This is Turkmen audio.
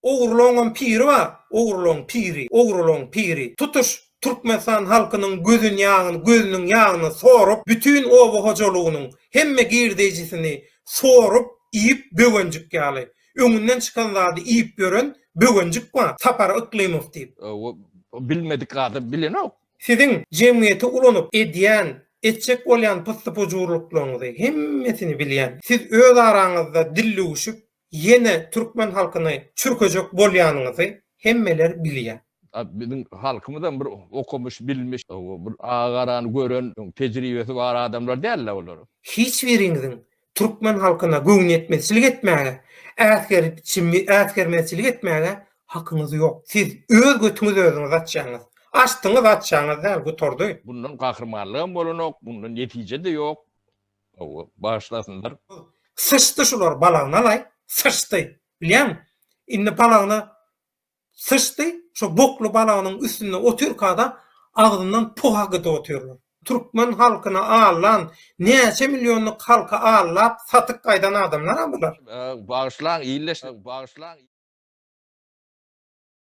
Ogurluğun piri var. Ogurluğun piri. Tutuş Türkmenistan halkynyň gözüniň ýağını sorup, bütün owa hojalygynyň hemme girdeýjisini sorup, iýip bögenjik ýaly. Öňünden çykan zady iýip gören bögenjik bar. Sapar Yklymow diýip. Bilmedik gady bilenok. Siziň jemgyýeti ulanyp edýän, etjek bolýan pystypujurlyklaryňyzy hemmesini bilýän. Siz öz araňyzda dilluguşyp, ýene türkmen halkyny çürkejek bolýanyňyzy hemmeler bilýär. Bizim halkymyzdan bir okumuş, bilmiş, bir agaran gören, tejribesi var adamlar däl olar. Hiç biriňiziň türkmen halkyna göwnetmezçilik etmäge, äsgermezçilik etmäge hakyňyz ýok. Siz öz götüňiz özüňiz atjaňyz. Açdyňyz däl gutordy. Bundan gahrmanlygam bolanok, bundan netije de ýok. Başlasınlar. Sıçtı şular balağına lay, sıçtı. Bilýän? Indi balağına sıçtı, şu boklu balağının üstünde oturkada ağzından poha gıda oturlar. Türkmen halkyna alan, näçe milyonluk halka alap satyk gaýdan adamlar bular. Bağışlan, iyileş, bağışlan.